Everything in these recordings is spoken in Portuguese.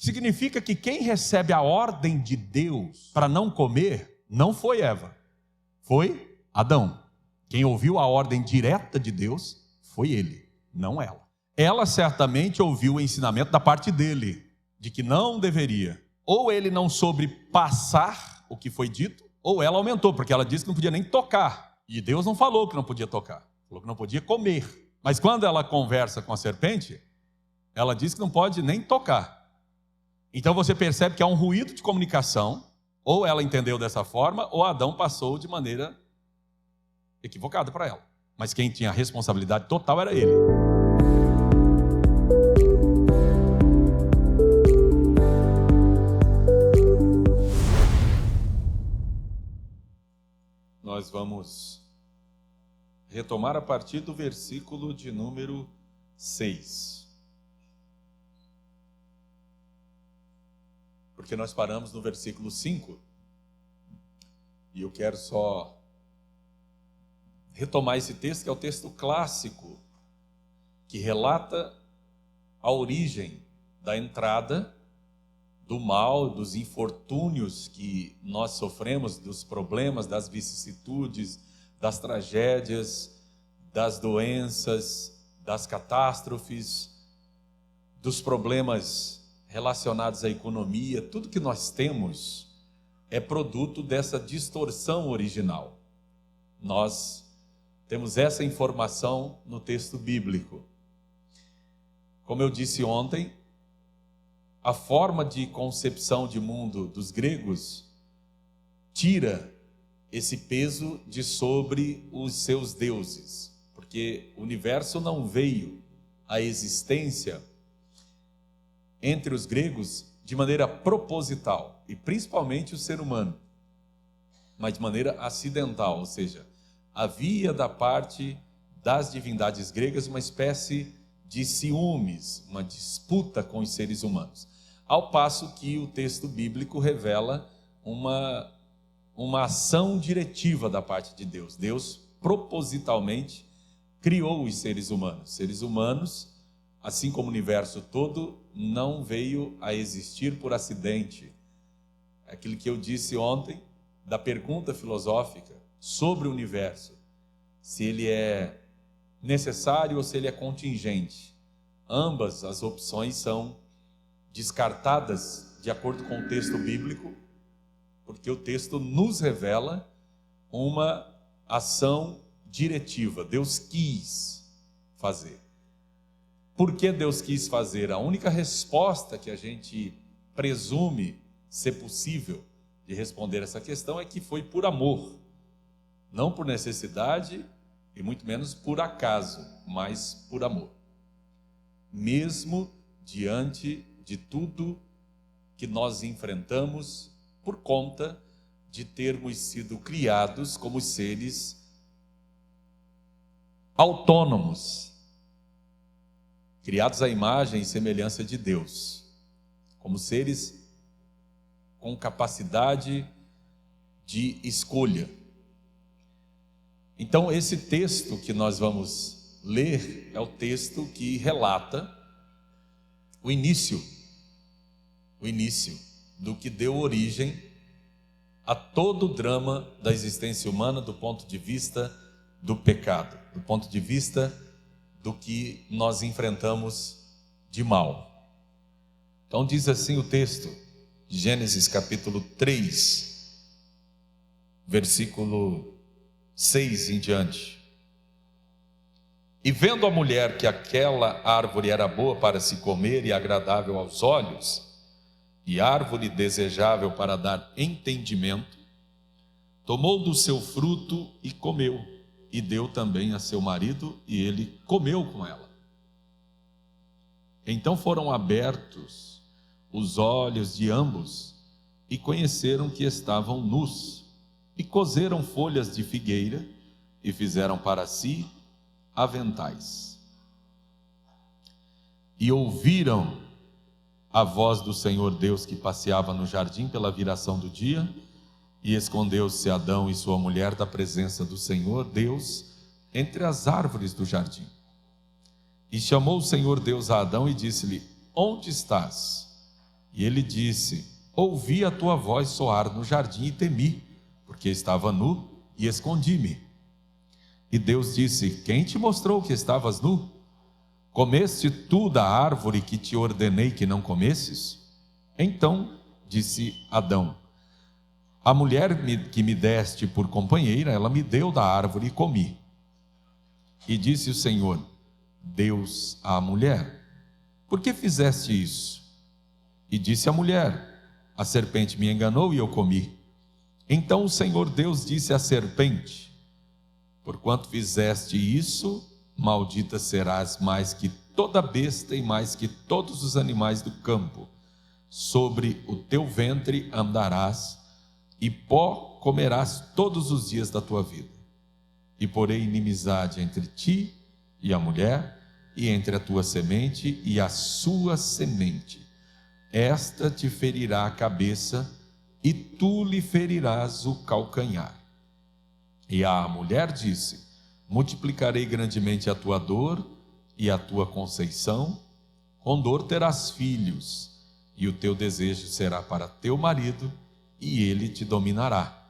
Significa que quem recebe a ordem de Deus para não comer, não foi Eva, foi Adão. Quem ouviu a ordem direta de Deus foi ele, não ela. Ela certamente ouviu o ensinamento da parte dele, de que não deveria. Ou ele não soube passar o que foi dito, ou ela aumentou, porque ela disse que não podia nem tocar. E Deus não falou que não podia tocar, falou que não podia comer. Mas quando ela conversa com a serpente, ela diz que não pode nem tocar. Então você percebe que há um ruído de comunicação, ou ela entendeu dessa forma, ou Adão passou de maneira equivocada para ela. Mas quem tinha a responsabilidade total era ele. Nós vamos retomar a partir do versículo de número 6. Porque nós paramos no versículo 5. E eu quero só retomar esse texto, que é o texto clássico, que relata a origem da entrada do mal, dos infortúnios que nós sofremos, dos problemas, das vicissitudes, das tragédias, das doenças, das catástrofes, dos problemas relacionados à economia. Tudo que nós temos é produto dessa distorção original. Nós temos essa informação no texto bíblico. Como eu disse ontem, a forma de concepção de mundo dos gregos tira esse peso de sobre os seus deuses, porque o universo não veio à existência entre os gregos de maneira proposital, e principalmente o ser humano, mas de maneira acidental, ou seja, havia da parte das divindades gregas uma espécie de ciúmes, uma disputa com os seres humanos. Ao passo que o texto bíblico revela uma ação diretiva da parte de Deus. Deus propositalmente criou os seres humanos. Seres humanos, assim como o universo todo, não veio a existir por acidente. Aquilo que eu disse ontem, da pergunta filosófica sobre o universo, se ele é necessário ou se ele é contingente. Ambas as opções são descartadas de acordo com o texto bíblico, porque o texto nos revela uma ação diretiva. Deus quis fazer. Por que Deus quis fazer? A única resposta que a gente presume ser possível de responder essa questão é que foi por amor, não por necessidade e muito menos por acaso, mas por amor. Mesmo diante de tudo que nós enfrentamos por conta de termos sido criados como seres autônomos, criados à imagem e semelhança de Deus, como seres com capacidade de escolha. Então, esse texto que nós vamos ler é o texto que relata o início do que deu origem a todo o drama da existência humana do ponto de vista do pecado, do ponto de vista do que nós enfrentamos de mal. Então diz assim o texto, Gênesis capítulo 3, versículo 6 em diante. E vendo a mulher que aquela árvore era boa para se comer e agradável aos olhos, e árvore desejável para dar entendimento, tomou do seu fruto e comeu, e deu também a seu marido, e ele comeu com ela. Então foram abertos os olhos de ambos, e conheceram que estavam nus, e coseram folhas de figueira, e fizeram para si aventais. E ouviram a voz do Senhor Deus que passeava no jardim pela viração do dia, e escondeu-se Adão e sua mulher da presença do Senhor Deus entre as árvores do jardim. E chamou o Senhor Deus a Adão e disse-lhe: onde estás? E ele disse: ouvi a tua voz soar no jardim e temi, porque estava nu e escondi-me. E Deus disse: quem te mostrou que estavas nu? Comeste tu da árvore que te ordenei que não comesses? Então disse Adão: a mulher que me deste por companheira, ela me deu da árvore e comi. E disse o Senhor, Deus à mulher: por que fizeste isso? E disse a mulher: a serpente me enganou e eu comi. Então o Senhor Deus disse à serpente: porquanto fizeste isso, maldita serás mais que toda besta e mais que todos os animais do campo. Sobre o teu ventre andarás, e pó comerás todos os dias da tua vida. E porei inimizade entre ti e a mulher, e entre a tua semente e a sua semente. Esta te ferirá a cabeça, e tu lhe ferirás o calcanhar. E a mulher disse: multiplicarei grandemente a tua dor e a tua conceição. Com dor terás filhos, e o teu desejo será para teu marido, e ele te dominará.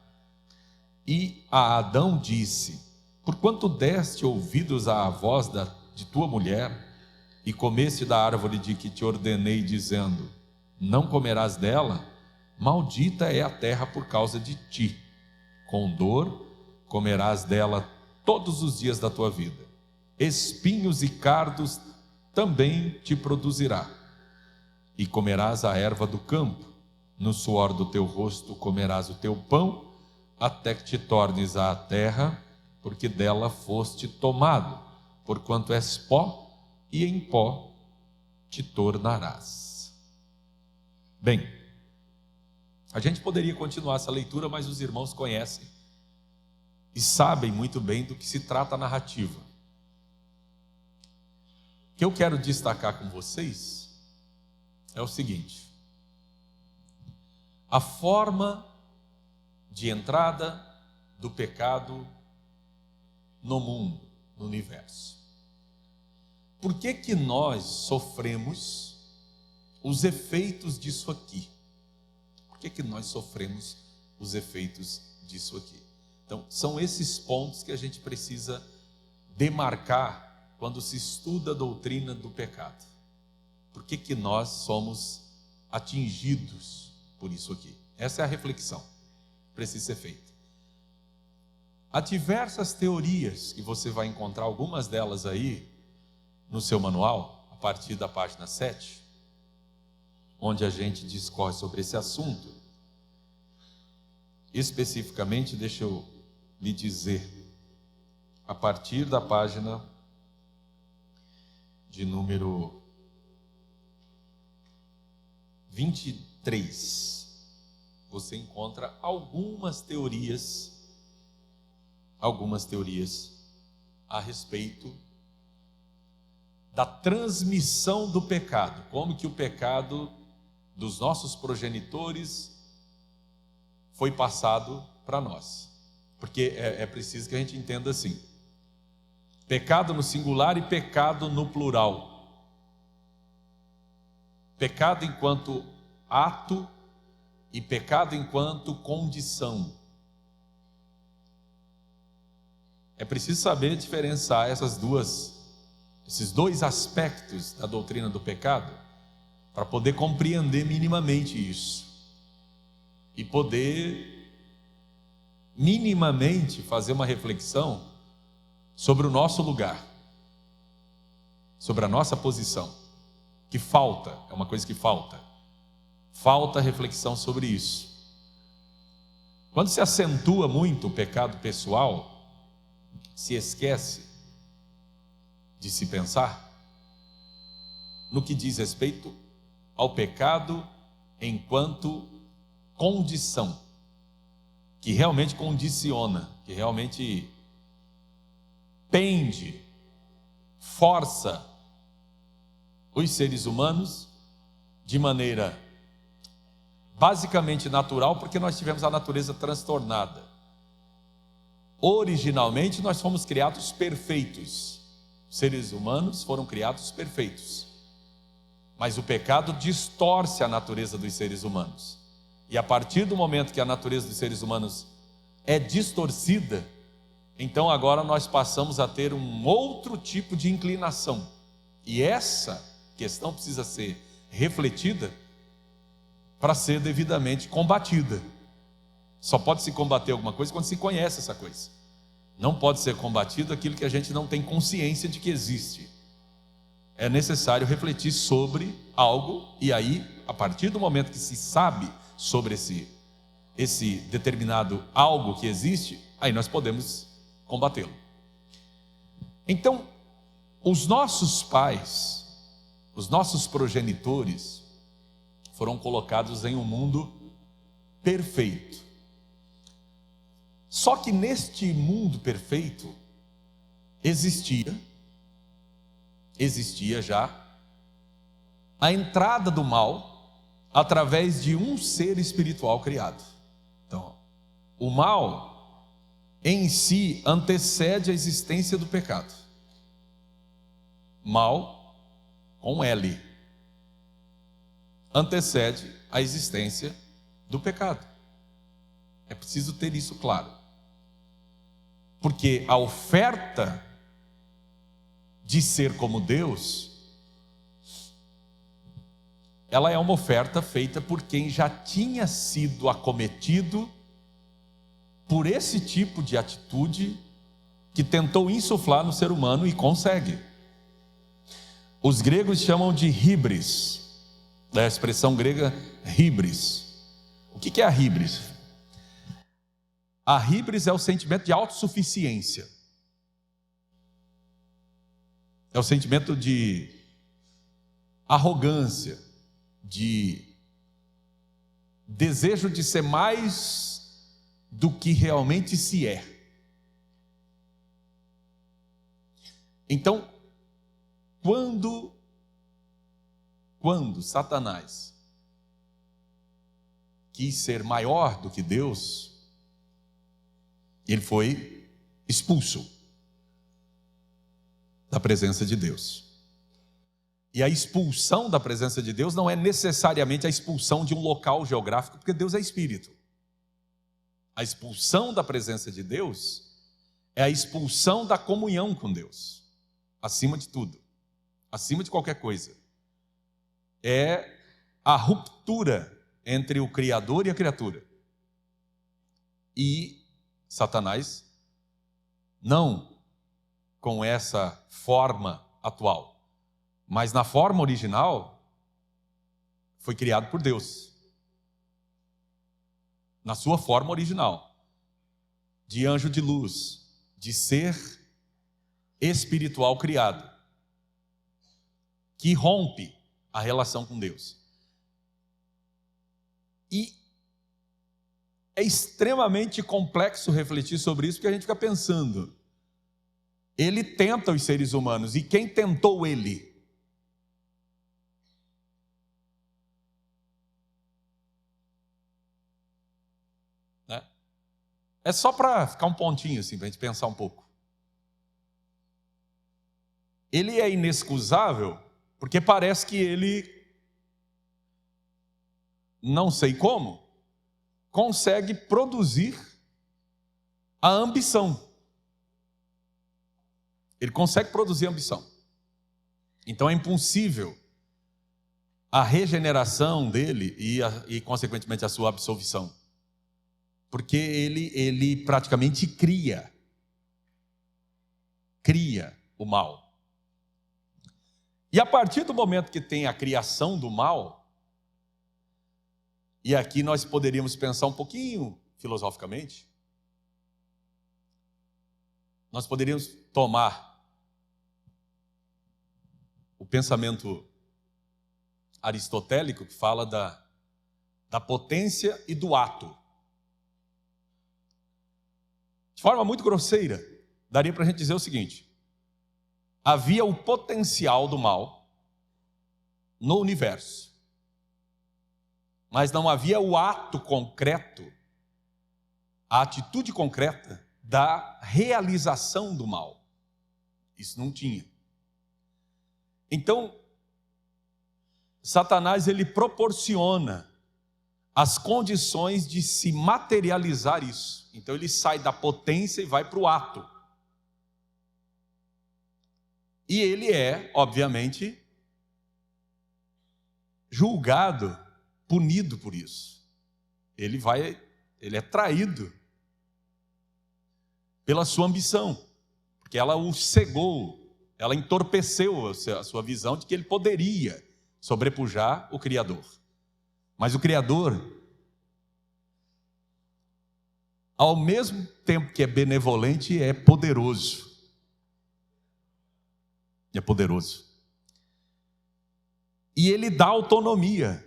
E a Adão disse: porquanto deste ouvidos à voz de tua mulher, e comeste da árvore de que te ordenei, dizendo: não comerás dela, maldita é a terra por causa de ti. Com dor comerás dela todos os dias da tua vida. Espinhos e cardos também te produzirá. E comerás a erva do campo. No suor do teu rosto comerás o teu pão, até que te tornes à terra, porque dela foste tomado, porquanto és pó, e em pó te tornarás. Bem, a gente poderia continuar essa leitura, mas os irmãos conhecem e sabem muito bem do que se trata a narrativa. O que eu quero destacar com vocês é o seguinte: a forma de entrada do pecado no mundo, no universo. Por que que nós sofremos os efeitos disso aqui? Por que que nós sofremos os efeitos disso aqui? Então, são esses pontos que a gente precisa demarcar quando se estuda a doutrina do pecado. Por que que nós somos atingidos por isso aqui? Essa é a reflexão que precisa ser feita. Há diversas teorias que você vai encontrar, algumas delas aí no seu manual, a partir da página 7, onde a gente discorre sobre esse assunto. Especificamente, deixa eu lhe dizer, a partir da página de número 23, você encontra algumas teorias a respeito da transmissão do pecado, como que o pecado dos nossos progenitores foi passado para nós. Porque é preciso que a gente entenda assim: pecado no singular e pecado no plural. Pecado enquanto ato e pecado enquanto condição. É preciso saber diferenciar esses dois aspectos da doutrina do pecado, para poder compreender minimamente isso e poder minimamente fazer uma reflexão sobre o nosso lugar, sobre a nossa posição, que falta, é uma coisa que falta reflexão sobre isso. Quando se acentua muito o pecado pessoal, se esquece de se pensar no que diz respeito ao pecado enquanto condição, que realmente condiciona, que realmente pende, força os seres humanos de maneira basicamente natural, porque nós tivemos a natureza transtornada. Originalmente nós fomos criados perfeitos, os seres humanos foram criados perfeitos, Mas o pecado distorce a natureza dos seres humanos. E a partir do momento que a natureza dos seres humanos é distorcida, então agora nós passamos a ter um outro tipo de inclinação. E essa questão precisa ser refletida para ser devidamente combatida. Só pode se combater alguma coisa quando se conhece essa coisa. Não pode ser combatido aquilo que a gente não tem consciência de que existe. É necessário refletir sobre algo, e aí, a partir do momento que se sabe sobre esse determinado algo que existe, aí nós podemos combatê-lo. Então, os nossos pais, os nossos progenitores, foram colocados em um mundo perfeito. Só que neste mundo perfeito existia já a entrada do mal através de um ser espiritual criado. Então, o mal em si antecede a existência do pecado. Mal com L antecede a existência do pecado. É preciso ter isso claro. Porque a oferta de ser como Deus, ela é uma oferta feita por quem já tinha sido acometido por esse tipo de atitude que tentou insuflar no ser humano e consegue. Os gregos chamam de híbris, da expressão grega híbris. O que é a híbris? A híbris é o sentimento de autossuficiência. É o sentimento de arrogância, de desejo de ser mais do que realmente se é. Então, quando Satanás quis ser maior do que Deus, ele foi expulso da presença de Deus. E a expulsão da presença de Deus não é necessariamente a expulsão de um local geográfico, porque Deus é espírito. A expulsão da presença de Deus é a expulsão da comunhão com Deus, acima de tudo, acima de qualquer coisa. É a ruptura entre o Criador e a criatura. E Satanás, não com essa forma atual, mas na forma original, foi criado por Deus. Na sua forma original, de anjo de luz, de ser espiritual criado, que rompe a relação com Deus. E é extremamente complexo refletir sobre isso, porque a gente fica pensando, ele tenta os seres humanos, e quem tentou ele? Né? É só para ficar um pontinho assim, para a gente pensar um pouco. Ele é inexcusável, porque parece que ele, não sei como, consegue produzir a ambição. Ele consegue produzir ambição. Então é impossível a regeneração dele e consequentemente, a sua absolvição. Porque ele praticamente cria o mal. E a partir do momento que tem a criação do mal, e aqui nós poderíamos pensar um pouquinho filosoficamente, nós poderíamos tomar o pensamento aristotélico, que fala da potência e do ato. De forma muito grosseira, daria para a gente dizer o seguinte: havia o potencial do mal no universo, mas não havia o ato concreto, a atitude concreta da realização do mal. Isso não tinha. Então, Satanás ele proporciona as condições de se materializar isso. Então ele sai da potência e vai para o ato. E ele é, obviamente, julgado, punido por isso. Ele é traído pela sua ambição, porque ela o cegou, ela entorpeceu a sua visão de que ele poderia sobrepujar o Criador. Mas o Criador, ao mesmo tempo que é benevolente, é poderoso. É poderoso. E ele dá autonomia,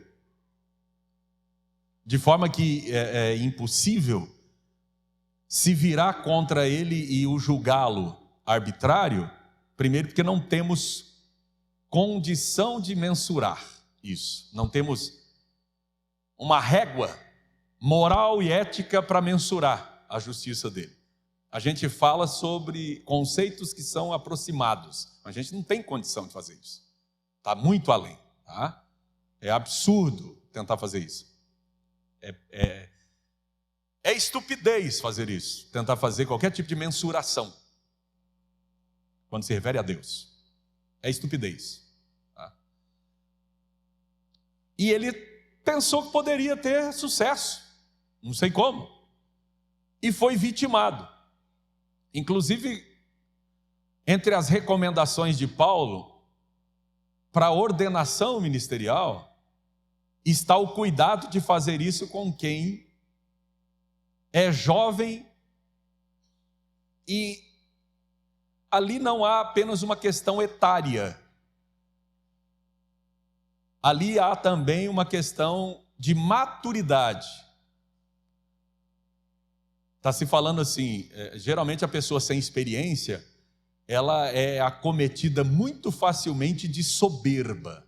de forma que é impossível se virar contra ele e o julgá-lo arbitrário, primeiro porque não temos condição de mensurar isso, não temos uma régua moral e ética para mensurar a justiça dele. A gente fala sobre conceitos que são aproximados, mas a gente não tem condição de fazer isso. Está muito além, tá? É absurdo tentar fazer isso. É estupidez fazer isso, tentar fazer qualquer tipo de mensuração quando se refere a Deus. É estupidez. Tá? E ele pensou que poderia ter sucesso, não sei como, e foi vitimado. Inclusive, entre as recomendações de Paulo para a ordenação ministerial, está o cuidado de fazer isso com quem é jovem, e ali não há apenas uma questão etária, ali há também uma questão de maturidade. Está se falando assim, geralmente a pessoa sem experiência, ela é acometida muito facilmente de soberba.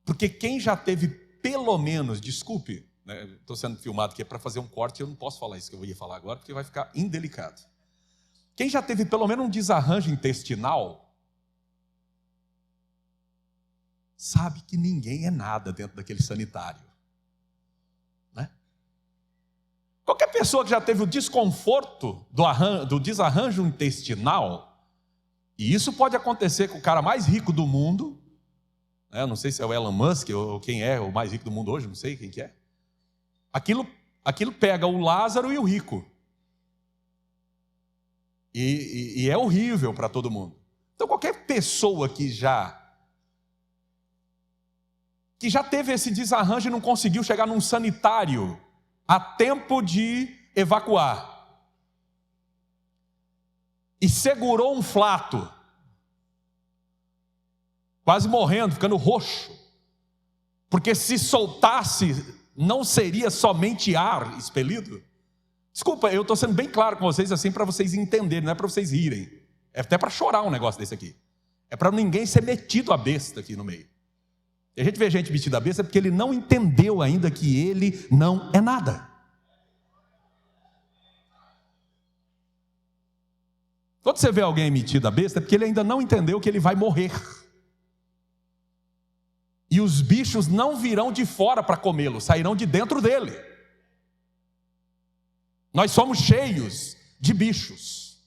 Porque quem já teve pelo menos, desculpe, estou sendo filmado aqui, é para fazer um corte, eu não posso falar isso que eu ia falar agora, porque vai ficar indelicado. Quem já teve pelo menos um desarranjo intestinal, sabe que ninguém é nada dentro daquele sanitário. Né? Qualquer pessoa que já teve o desconforto do desarranjo intestinal, e isso pode acontecer com o cara mais rico do mundo, né? Não sei se é o Elon Musk ou quem é o mais rico do mundo hoje, não sei quem que é. Aquilo pega o Lázaro e o rico. E é horrível para todo mundo. Então qualquer pessoa que já teve esse desarranjo e não conseguiu chegar num sanitário a tempo de evacuar, e segurou um flato, quase morrendo, ficando roxo, porque se soltasse não seria somente ar expelido. Desculpa, eu estou sendo bem claro com vocês assim para vocês entenderem, não é para vocês rirem, é até para chorar um negócio desse aqui, é para ninguém ser metido a besta aqui no meio. E a gente vê gente metida a besta porque ele não entendeu ainda que ele não é nada. Quando você vê alguém metido a besta é porque ele ainda não entendeu que ele vai morrer. E os bichos não virão de fora para comê-lo, sairão de dentro dele. Nós somos cheios de bichos.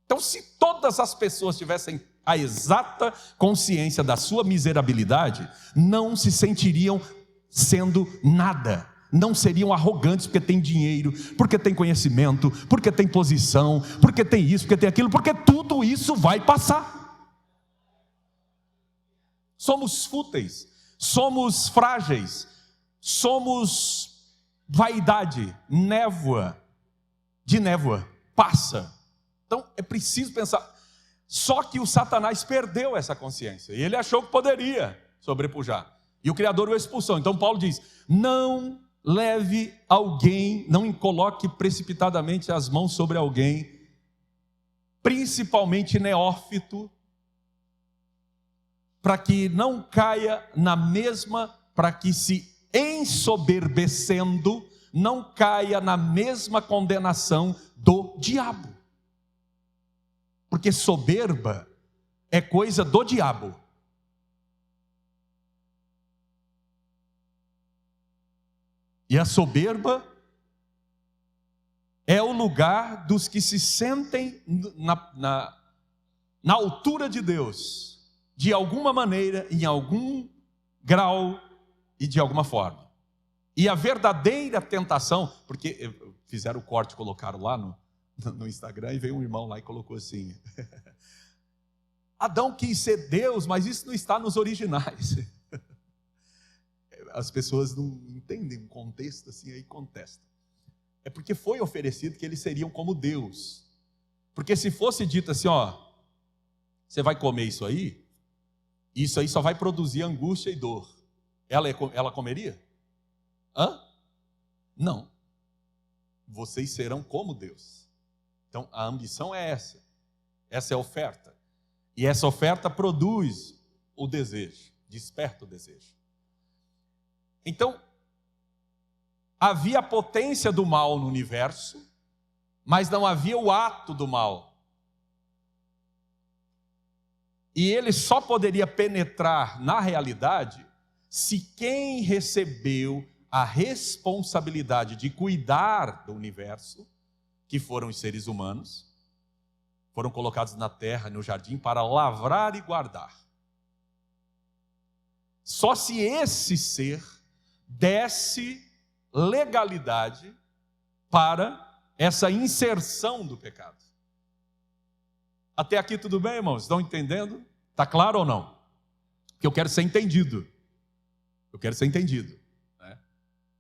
Então, se todas as pessoas tivessem a exata consciência da sua miserabilidade, não se sentiriam sendo nada. Não seriam arrogantes porque tem dinheiro, porque tem conhecimento, porque tem posição, porque tem isso, porque tem aquilo, porque tudo isso vai passar. Somos fúteis, somos frágeis, somos vaidade, névoa, passa. Então é preciso pensar. Só que o Satanás perdeu essa consciência, e ele achou que poderia sobrepujar, e o Criador o expulsou. Então Paulo diz, não leve alguém, não coloque precipitadamente as mãos sobre alguém, principalmente neófito, para que não caia na mesma, para que se ensoberbecendo, não caia na mesma condenação do diabo. Porque soberba é coisa do diabo. E a soberba é o lugar dos que se sentem na altura de Deus, de alguma maneira, em algum grau e de alguma forma. E a verdadeira tentação, porque fizeram o corte, colocaram lá no Instagram, e veio um irmão lá e colocou assim: Adão quis ser Deus, mas isso não está nos originais. As pessoas não entendem o contexto assim, aí contestam. É porque foi oferecido que eles seriam como Deus. Porque se fosse dito assim, você vai comer isso aí só vai produzir angústia e dor. Ela comeria? Não. Vocês serão como Deus. Então a ambição é essa. Essa é a oferta. E essa oferta produz o desejo, desperta o desejo. Então, havia a potência do mal no universo, mas não havia o ato do mal. E ele só poderia penetrar na realidade se quem recebeu a responsabilidade de cuidar do universo, que foram os seres humanos, foram colocados na terra, no jardim, para lavrar e guardar. Só se esse ser desse legalidade para essa inserção do pecado. Até aqui tudo bem, irmãos? Estão entendendo? Está claro ou não? Porque eu quero ser entendido. Eu quero ser entendido. Né?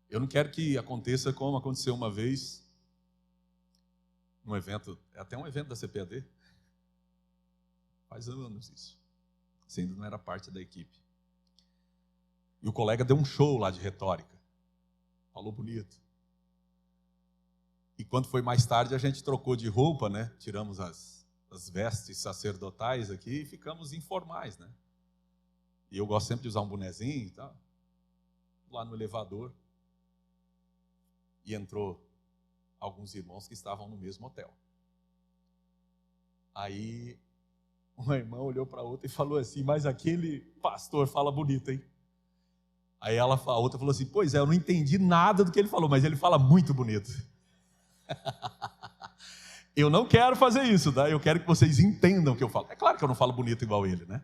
Eu não quero que aconteça como aconteceu uma vez, num evento, até um evento da CPAD. Faz anos isso. Você ainda não era parte da equipe. E o colega deu um show lá de retórica. Falou bonito. E quando foi mais tarde, a gente trocou de roupa, né? Tiramos as vestes sacerdotais aqui e ficamos informais, né? E eu gosto sempre de usar um bonezinho e tal. Lá no elevador. E entrou alguns irmãos que estavam no mesmo hotel. Aí uma irmã olhou para a outra e falou assim: mas aquele pastor fala bonito, hein? Aí a outra falou assim: pois é, eu não entendi nada do que ele falou, mas ele fala muito bonito. Eu não quero fazer isso, tá? Eu quero que vocês entendam o que eu falo. É claro que eu não falo bonito igual ele, né?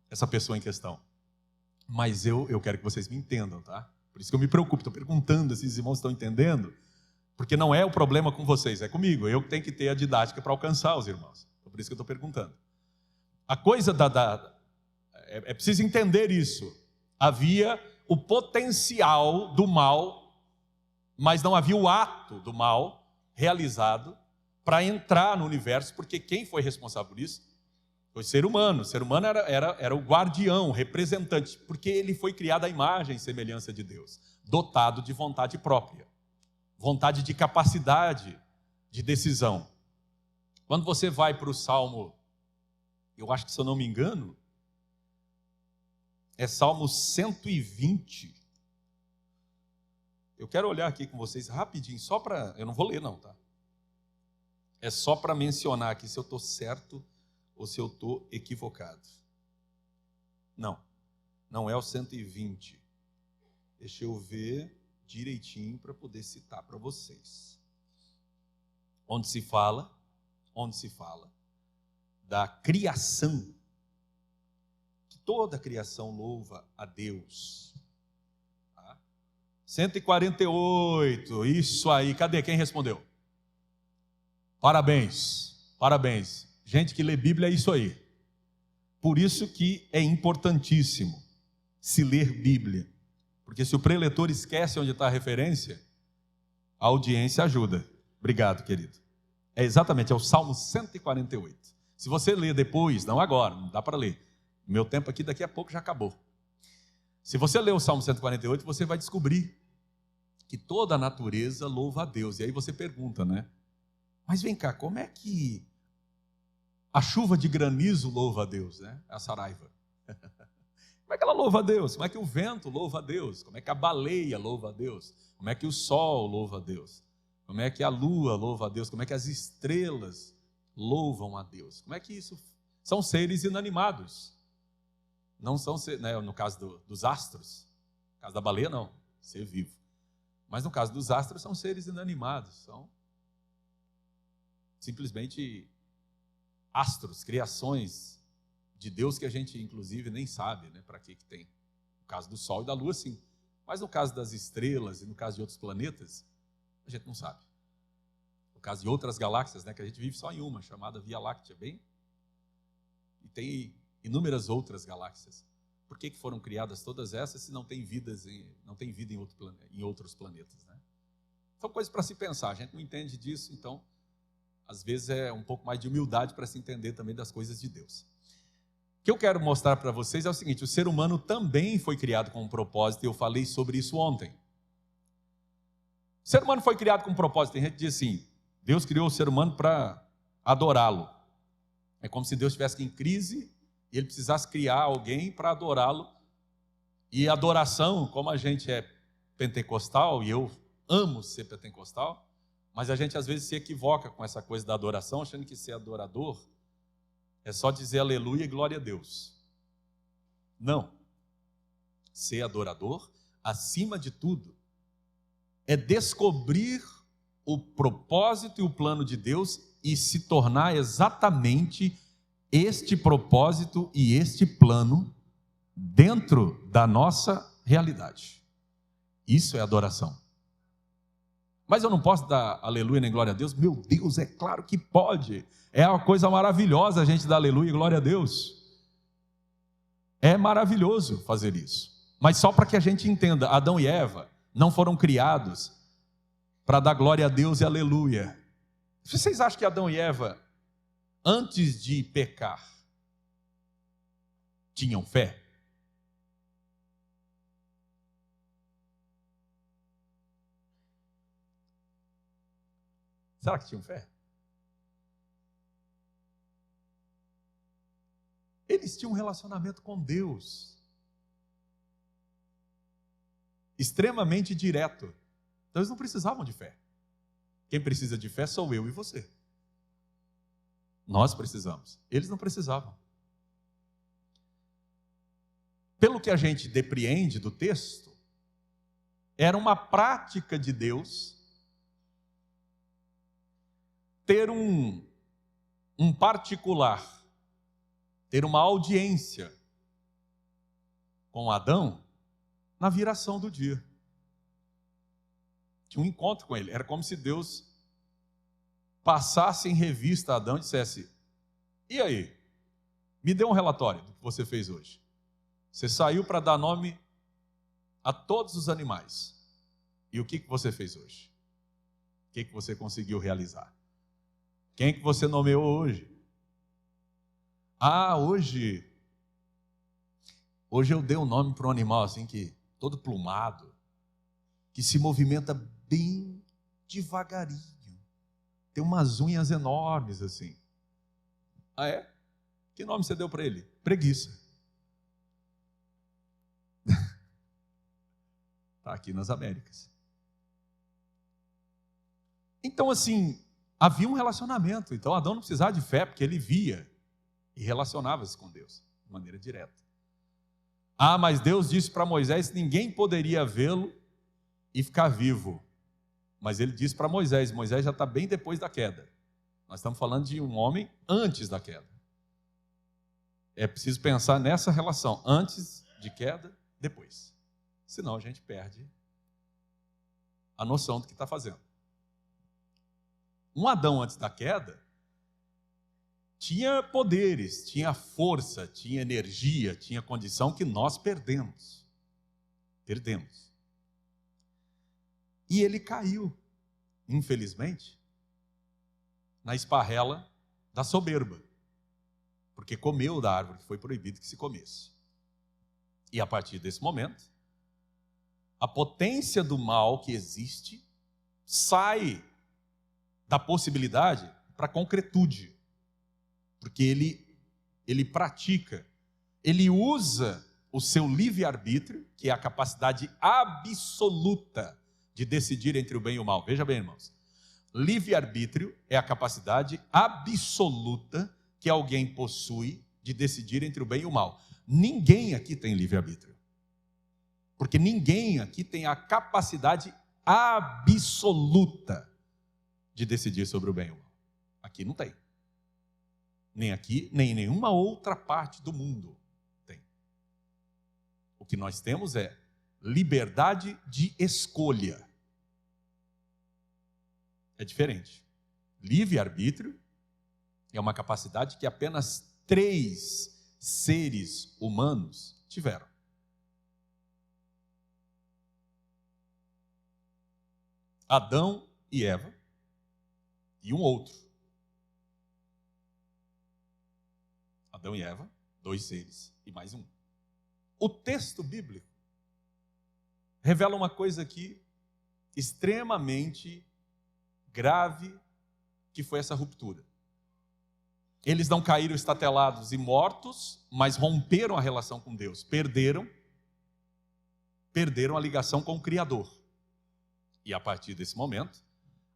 Essa pessoa em questão. Mas eu quero que vocês me entendam, tá? Por isso que eu me preocupo, estou perguntando se os irmãos estão entendendo, porque não é o problema com vocês, é comigo. Eu que tenho que ter a didática para alcançar os irmãos. Por isso que eu estou perguntando. A coisa é preciso entender isso. Havia o potencial do mal, mas não havia o ato do mal realizado para entrar no universo, porque quem foi responsável por isso foi o ser humano. O ser humano era o guardião, o representante, porque ele foi criado à imagem e semelhança de Deus, dotado de vontade própria, vontade de capacidade de decisão. Quando você vai para o Salmo, eu acho que, se eu não me engano, é Salmo 120. Eu quero olhar aqui com vocês rapidinho, só para... Eu não vou ler não, tá? É só para mencionar aqui se eu estou certo ou se eu estou equivocado. Não é o 120. Deixa eu ver direitinho para poder citar para vocês. Onde se fala da criação. Toda a criação louva a Deus. 148, isso aí. Cadê? Quem respondeu? Parabéns. Gente que lê Bíblia é isso aí. Por isso que é importantíssimo se ler Bíblia. Porque se o preletor esquece onde está a referência, a audiência ajuda. Obrigado, querido. É o Salmo 148. Se você ler depois, não agora, não dá para ler. Meu tempo aqui daqui a pouco já acabou. Se você ler o Salmo 148, você vai descobrir que toda a natureza louva a Deus. E aí você pergunta, né? Mas vem cá, como é que a chuva de granizo louva a Deus, né? A Saraiva. Como é que ela louva a Deus? Como é que o vento louva a Deus? Como é que a baleia louva a Deus? Como é que o sol louva a Deus? Como é que a lua louva a Deus? Como é que as estrelas louvam a Deus? Como é que isso... São seres inanimados. Não são, né, no caso dos astros, no caso da baleia não, ser vivo. Mas no caso dos astros, são seres inanimados, são simplesmente astros, criações de Deus que a gente, inclusive, nem sabe, né, para que tem. No caso do Sol e da Lua, sim. Mas no caso das estrelas e no caso de outros planetas, a gente não sabe. No caso de outras galáxias, né, que a gente vive só em uma, chamada Via Láctea, bem? E tem inúmeras outras galáxias. Por que foram criadas todas essas se não tem vida em outros planetas, né? São coisas para se pensar, a gente não entende disso, então, às vezes é um pouco mais de humildade para se entender também das coisas de Deus. O que eu quero mostrar para vocês é o seguinte: o ser humano também foi criado com um propósito, e eu falei sobre isso ontem. O ser humano foi criado com um propósito. Tem gente que diz assim: Deus criou o ser humano para adorá-lo. É como se Deus estivesse em crise e ele precisasse criar alguém para adorá-lo. E adoração, como a gente é pentecostal, e eu amo ser pentecostal, mas a gente às vezes se equivoca com essa coisa da adoração, achando que ser adorador é só dizer aleluia e glória a Deus. Não. Ser adorador, acima de tudo, é descobrir o propósito e o plano de Deus e se tornar exatamente este propósito e este plano dentro da nossa realidade. Isso é adoração. Mas eu não posso dar aleluia nem glória a Deus? Meu Deus, é claro que pode. É uma coisa maravilhosa a gente dar aleluia e glória a Deus. É maravilhoso fazer isso. Mas só para que a gente entenda, Adão e Eva não foram criados para dar glória a Deus e aleluia. Vocês acham que Adão e Eva, antes de pecar, tinham fé? Será que tinham fé? Eles tinham um relacionamento com Deus extremamente direto. Então eles não precisavam de fé. Quem precisa de fé sou eu e você. Nós precisamos. Eles não precisavam. Pelo que a gente depreende do texto, era uma prática de Deus ter um particular, ter uma audiência com Adão na viração do dia. Tinha um encontro com ele. Era como se Deus passasse em revista a Adão e dissesse: e aí? Me dê um relatório do que você fez hoje. Você saiu para dar nome a todos os animais. E o que você fez hoje? O que você conseguiu realizar? Quem que você nomeou hoje? Ah, hoje eu dei um nome para um animal assim que todo plumado, que se movimenta bem devagarinho. Tem umas unhas enormes assim. Ah, é? Que nome você deu para ele? Preguiça. Está aqui nas Américas. Então, assim, havia um relacionamento. Então, Adão não precisava de fé, porque ele via e relacionava-se com Deus de maneira direta. Ah, mas Deus disse para Moisés que ninguém poderia vê-lo e ficar vivo. Mas ele disse para Moisés já está bem depois da queda. Nós estamos falando de um homem antes da queda. É preciso pensar nessa relação, antes de queda, depois. Senão a gente perde a noção do que está fazendo. Um Adão antes da queda tinha poderes, tinha força, tinha energia, tinha condição que nós perdemos. Perdemos. E ele caiu, infelizmente, na esparrela da soberba, porque comeu da árvore que foi proibido que se comesse. E a partir desse momento, a potência do mal que existe sai da possibilidade para a concretude, porque ele pratica, ele usa o seu livre-arbítrio, que é a capacidade absoluta de decidir entre o bem e o mal. Veja bem, irmãos, livre-arbítrio é a capacidade absoluta que alguém possui de decidir entre o bem e o mal. Ninguém aqui tem livre-arbítrio, porque ninguém aqui tem a capacidade absoluta de decidir sobre o bem e o mal. Aqui não tem. Nem aqui, nem em nenhuma outra parte do mundo tem. O que nós temos é liberdade de escolha. É diferente. Livre-arbítrio é uma capacidade que apenas 3 seres humanos tiveram. Adão e Eva e um outro. Adão e Eva, 2 seres e mais um. O texto bíblico revela uma coisa aqui extremamente grave, que foi essa ruptura. Eles não caíram estatelados e mortos, mas romperam a relação com Deus. Perderam a ligação com o Criador. E a partir desse momento,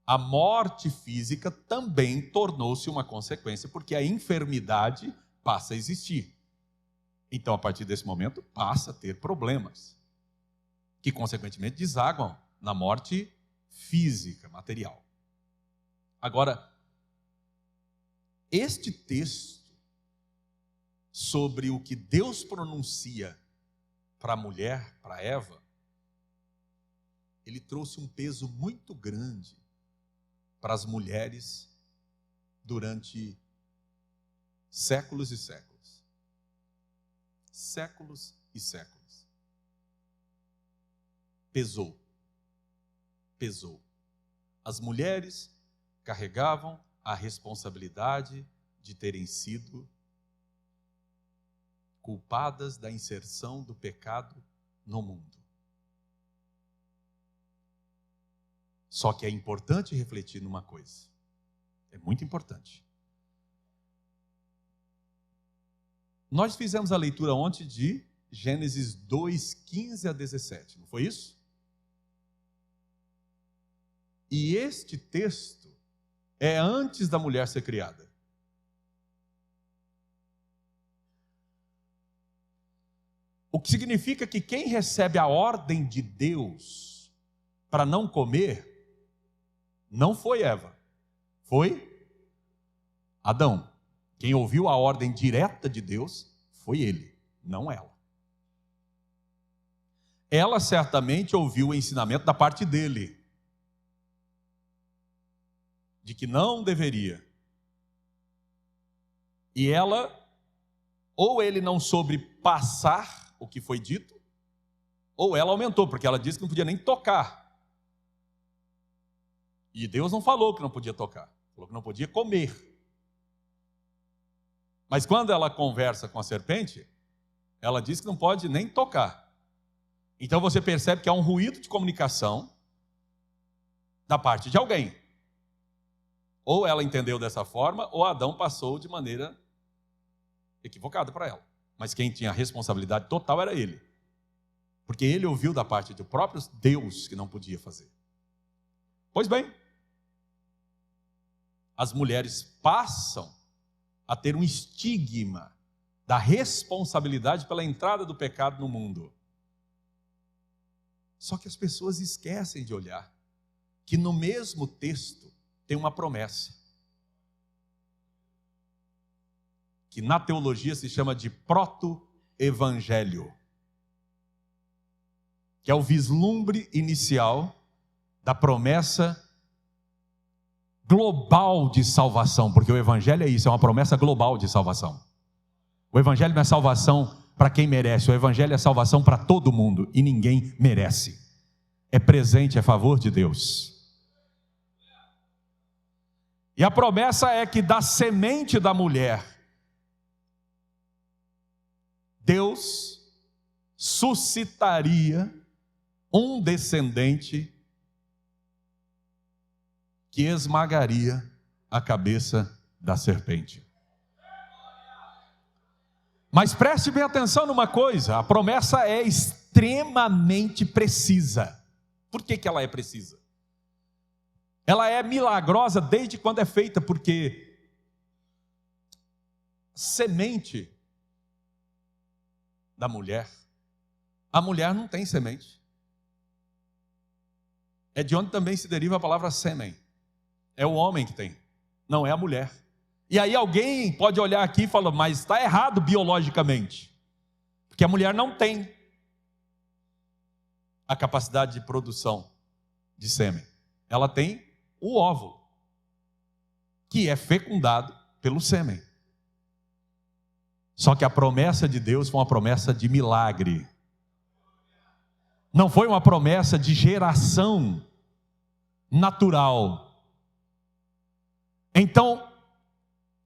a morte física também tornou-se uma consequência, porque a enfermidade passa a existir. Então, a partir desse momento, passa a ter problemas, que consequentemente desaguam na morte física, material. Agora, este texto sobre o que Deus pronuncia para a mulher, para Eva, ele trouxe um peso muito grande para as mulheres durante séculos e séculos. Séculos e séculos. Pesou. As mulheres carregavam a responsabilidade de terem sido culpadas da inserção do pecado no mundo. Só que é importante refletir numa coisa. É muito importante. Nós fizemos a leitura ontem de Gênesis 2, 15 a 17, não foi isso? E este texto é antes da mulher ser criada. O que significa que quem recebe a ordem de Deus para não comer não foi Eva, foi Adão. Quem ouviu a ordem direta de Deus foi ele, não ela. Ela certamente ouviu o ensinamento da parte dele, de que não deveria. E ela, ou ele não soube passar o que foi dito, ou ela aumentou, porque ela disse que não podia nem tocar. E Deus não falou que não podia tocar, falou que não podia comer. Mas quando ela conversa com a serpente, ela diz que não pode nem tocar. Então você percebe que há um ruído de comunicação da parte de alguém. Ou ela entendeu dessa forma, ou Adão passou de maneira equivocada para ela. Mas quem tinha a responsabilidade total era ele. Porque ele ouviu da parte do próprio Deus que não podia fazer. Pois bem, as mulheres passam a ter um estigma da responsabilidade pela entrada do pecado no mundo. Só que as pessoas esquecem de olhar que no mesmo texto tem uma promessa, que na teologia se chama de proto-evangelho, que é o vislumbre inicial da promessa global de salvação, porque o evangelho é isso, é uma promessa global de salvação. O evangelho não é salvação para quem merece, o evangelho é salvação para todo mundo, e ninguém merece. É presente, é favor de Deus. E a promessa é que da semente da mulher, Deus suscitaria um descendente que esmagaria a cabeça da serpente. Mas preste bem atenção numa coisa, a promessa é extremamente precisa. Por que ela é precisa? Ela é milagrosa desde quando é feita, porque semente da mulher, a mulher não tem semente. é de onde também se deriva a palavra sêmen. É o homem que tem, não é a mulher. E aí alguém pode olhar aqui e falar, mas está errado biologicamente, porque a mulher não tem a capacidade de produção de sêmen. Ela tem o óvulo, que é fecundado pelo sêmen. Só que a promessa de Deus foi uma promessa de milagre. Não foi uma promessa de geração natural. Então,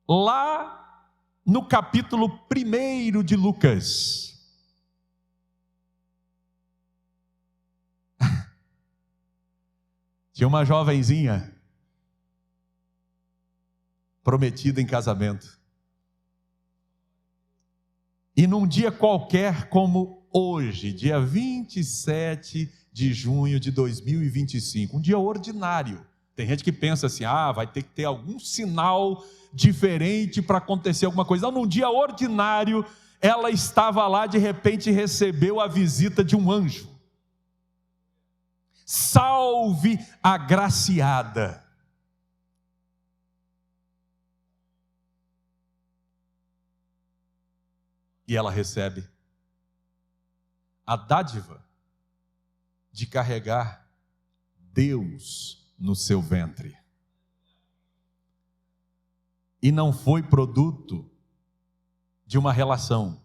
lá no capítulo 1 de Lucas, tinha uma jovenzinha prometida em casamento. E num dia qualquer como hoje, dia 27 de junho de 2025, um dia ordinário. Tem gente que pensa assim, vai ter que ter algum sinal diferente para acontecer alguma coisa. Não, num dia ordinário, ela estava lá, de repente recebeu a visita de um anjo. Salve a agraciada. E ela recebe a dádiva de carregar Deus no seu ventre. E não foi produto de uma relação,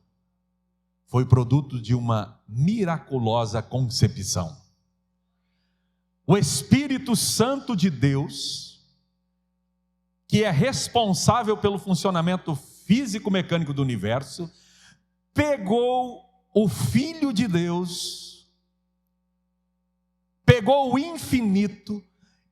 foi produto de uma miraculosa concepção. O Espírito Santo de Deus, que é responsável pelo funcionamento físico-mecânico do universo, pegou o Filho de Deus, pegou o infinito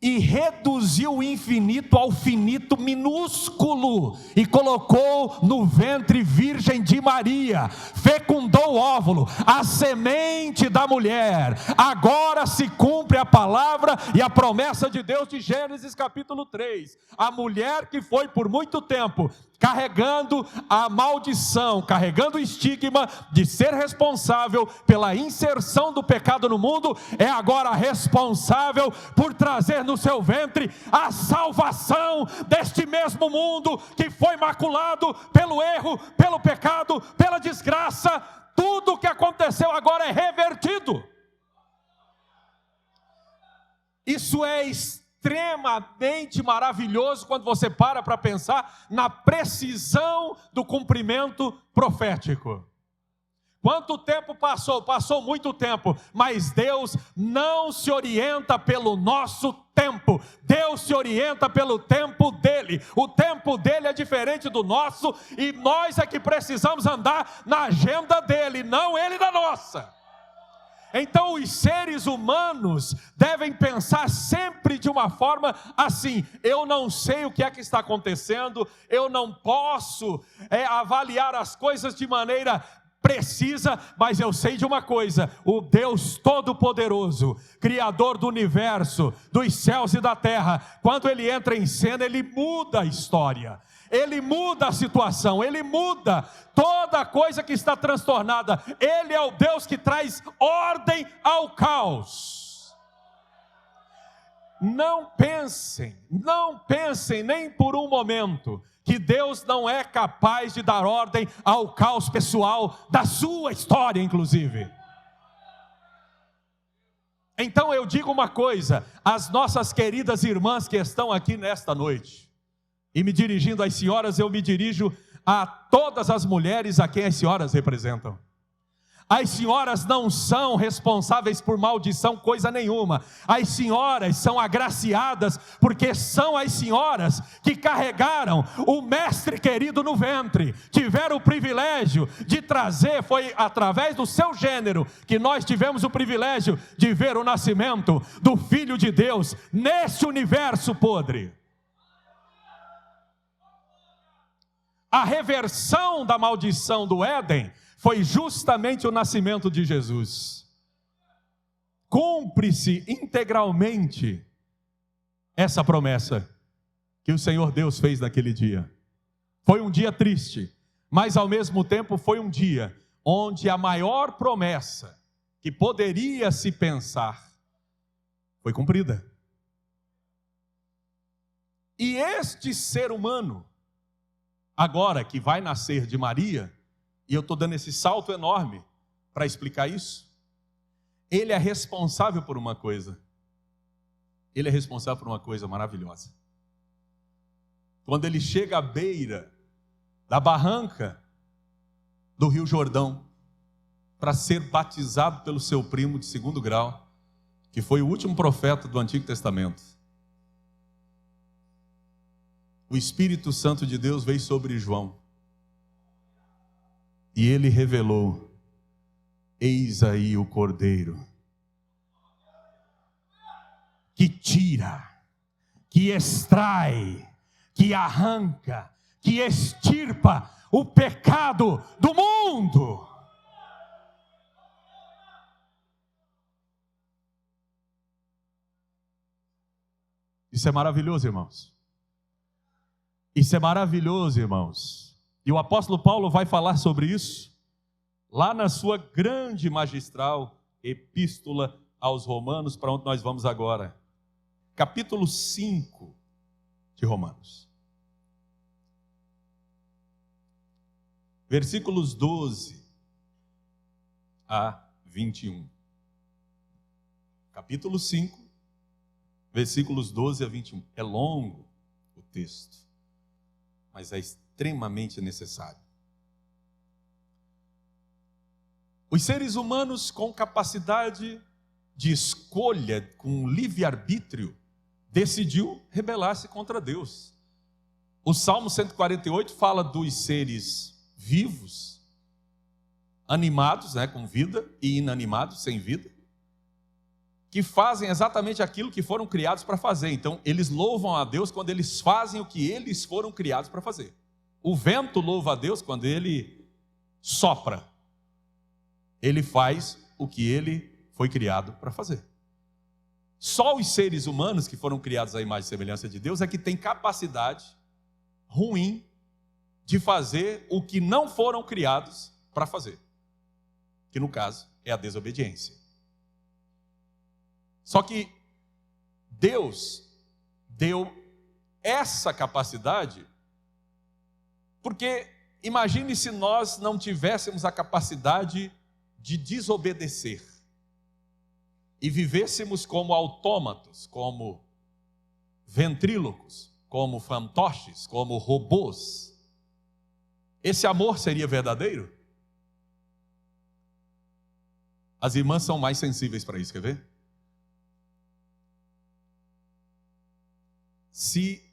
e reduziu o infinito ao finito minúsculo e colocou no ventre virgem de Maria, fecundou o óvulo, a semente da mulher. Agora se cumpre a palavra e a promessa de Deus de Gênesis capítulo 3. A mulher que foi por muito tempo carregando a maldição, carregando o estigma de ser responsável pela inserção do pecado no mundo, é agora responsável por trazer no seu ventre a salvação deste mesmo mundo que foi maculado pelo erro, pelo pecado, pela desgraça. Tudo o que aconteceu agora é revertido. Isso é extremamente maravilhoso quando você para pensar na precisão do cumprimento profético. Quanto tempo passou? Passou muito tempo, mas Deus não se orienta pelo nosso tempo, Deus se orienta pelo tempo dele. O tempo dele é diferente do nosso e nós é que precisamos andar na agenda dele, não ele na nossa. Então os seres humanos devem pensar sempre de uma forma assim: eu não sei o que é que está acontecendo, eu não posso avaliar as coisas de maneira precisa, mas eu sei de uma coisa: o Deus Todo-Poderoso, Criador do universo, dos céus e da terra, quando Ele entra em cena, Ele muda a história. Ele muda a situação, Ele muda toda coisa que está transtornada. Ele é o Deus que traz ordem ao caos. Não pensem nem por um momento que Deus não é capaz de dar ordem ao caos pessoal da sua história, inclusive. Então eu digo uma coisa, as nossas queridas irmãs que estão aqui nesta noite, e me dirigindo às senhoras, eu me dirijo a todas as mulheres a quem as senhoras representam. As senhoras não são responsáveis por maldição, coisa nenhuma. As senhoras são agraciadas, porque são as senhoras que carregaram o mestre querido no ventre. Tiveram o privilégio de trazer, foi através do seu gênero, que nós tivemos o privilégio de ver o nascimento do Filho de Deus, nesse universo podre. A reversão da maldição do Éden foi justamente o nascimento de Jesus. Cumpre-se integralmente essa promessa que o Senhor Deus fez naquele dia. Foi um dia triste, mas ao mesmo tempo foi um dia onde a maior promessa que poderia se pensar foi cumprida. E este ser humano, agora que vai nascer de Maria, e eu estou dando esse salto enorme para explicar isso, ele é responsável por uma coisa. Ele é responsável por uma coisa maravilhosa. Quando ele chega à beira da barranca do Rio Jordão, para ser batizado pelo seu primo de segundo grau, que foi o último profeta do Antigo Testamento, o Espírito Santo de Deus veio sobre João, e ele revelou: eis aí o Cordeiro, que tira, que extrai, que arranca, que extirpa o pecado do mundo. Isso é maravilhoso, irmãos. Isso é maravilhoso, irmãos. E o apóstolo Paulo vai falar sobre isso lá na sua grande magistral epístola aos Romanos, para onde nós vamos agora. Capítulo 5 de Romanos. Versículos 12 a 21. Capítulo 5, versículos 12 a 21. É longo o texto, mas é extremamente necessário. Os seres humanos com capacidade de escolha, com livre-arbítrio, decidiu rebelar-se contra Deus. O Salmo 148 fala dos seres vivos, animados, com vida, e inanimados, sem vida, que fazem exatamente aquilo que foram criados para fazer. Então, eles louvam a Deus quando eles fazem o que eles foram criados para fazer. O vento louva a Deus quando ele sopra. Ele faz o que ele foi criado para fazer. Só os seres humanos que foram criados à imagem e semelhança de Deus é que têm capacidade ruim de fazer o que não foram criados para fazer, que no caso é a desobediência. Só que Deus deu essa capacidade, porque imagine se nós não tivéssemos a capacidade de desobedecer e vivêssemos como autômatos, como ventrílocos, como fantoches, como robôs. Esse amor seria verdadeiro? As irmãs são mais sensíveis para isso, quer ver? Se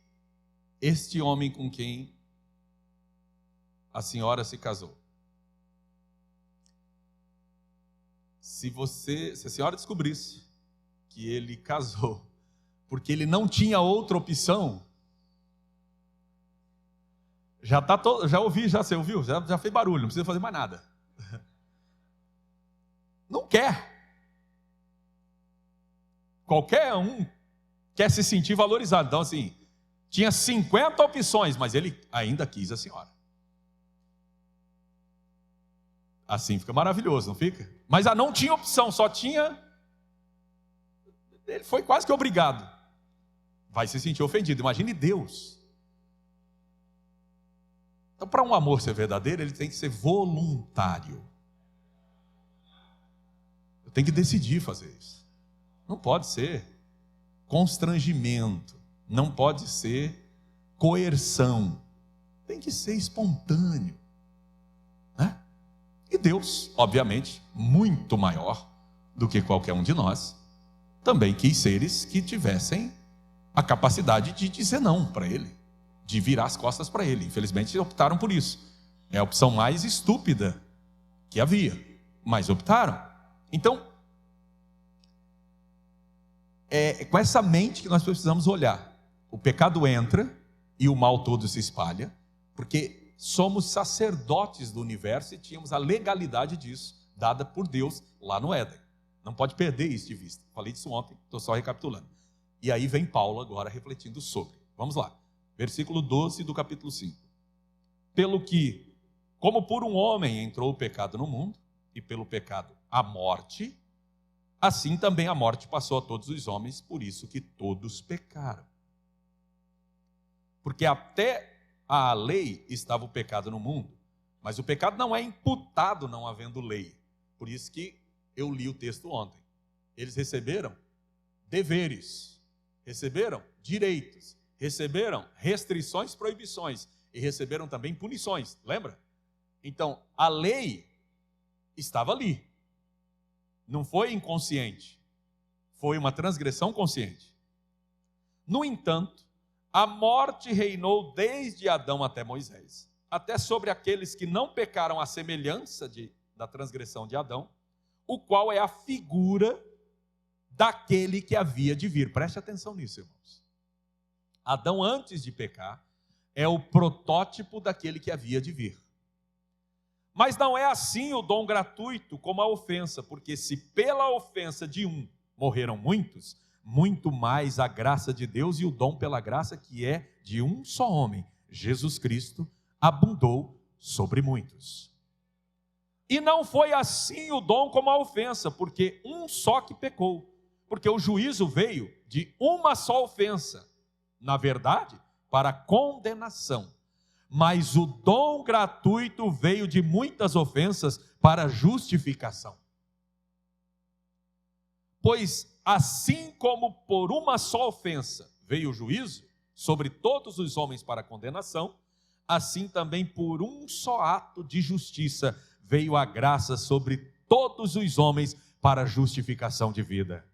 este homem com quem a senhora se casou, se a senhora descobrisse que ele casou porque ele não tinha outra opção, já ouvi, você ouviu? Já fez barulho, não precisa fazer mais nada. Não quer. Qualquer um quer se sentir valorizado. Então, assim, tinha 50 opções, mas ele ainda quis a senhora. Assim fica maravilhoso, não fica? Mas não tinha opção, só tinha... Ele foi quase que obrigado. Vai se sentir ofendido. Imagine Deus. Então, para um amor ser verdadeiro, ele tem que ser voluntário. Eu tenho que decidir fazer isso. Não pode ser constrangimento, não pode ser coerção, tem que ser espontâneo, né? E Deus, obviamente, muito maior do que qualquer um de nós, também quis seres que tivessem a capacidade de dizer não para Ele, de virar as costas para Ele. Infelizmente optaram por isso. É a opção mais estúpida que havia, mas optaram. Então, é com essa mente que nós precisamos olhar. O pecado entra e o mal todo se espalha, porque somos sacerdotes do universo e tínhamos a legalidade disso, dada por Deus lá no Éden. Não pode perder isso de vista. Falei disso ontem, estou só recapitulando. E aí vem Paulo agora refletindo sobre. Vamos lá. Versículo 12 do capítulo 5. Pelo que, como por um homem entrou o pecado no mundo, e pelo pecado a morte, assim também a morte passou a todos os homens, por isso que todos pecaram. Porque até a lei estava o pecado no mundo, mas o pecado não é imputado não havendo lei. Por isso que eu li o texto ontem. Eles receberam deveres, receberam direitos, receberam restrições, proibições e receberam também punições, lembra? Então, a lei estava ali. Não foi inconsciente, foi uma transgressão consciente. No entanto, a morte reinou desde Adão até Moisés, até sobre aqueles que não pecaram à semelhança da transgressão de Adão, o qual é a figura daquele que havia de vir. Preste atenção nisso, irmãos. Adão, antes de pecar, é o protótipo daquele que havia de vir. Mas não é assim o dom gratuito como a ofensa, porque se pela ofensa de um morreram muitos, muito mais a graça de Deus e o dom pela graça que é de um só homem, Jesus Cristo, abundou sobre muitos. E não foi assim o dom como a ofensa, porque um só que pecou, porque o juízo veio de uma só ofensa, na verdade, para condenação. Mas o dom gratuito veio de muitas ofensas para justificação. Pois assim como por uma só ofensa veio o juízo sobre todos os homens para condenação, assim também por um só ato de justiça veio a graça sobre todos os homens para justificação de vida.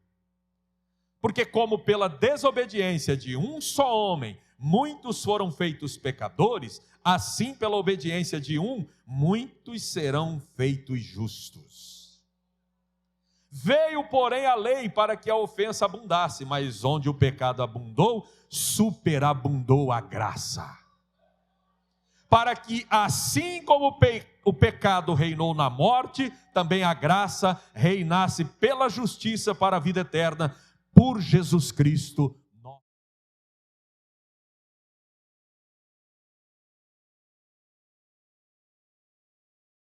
Porque como pela desobediência de um só homem muitos foram feitos pecadores, assim pela obediência de um, muitos serão feitos justos. Veio, porém, a lei para que a ofensa abundasse, mas onde o pecado abundou, superabundou a graça. Para que, assim como o pecado reinou na morte, também a graça reinasse pela justiça para a vida eterna, por Jesus Cristo,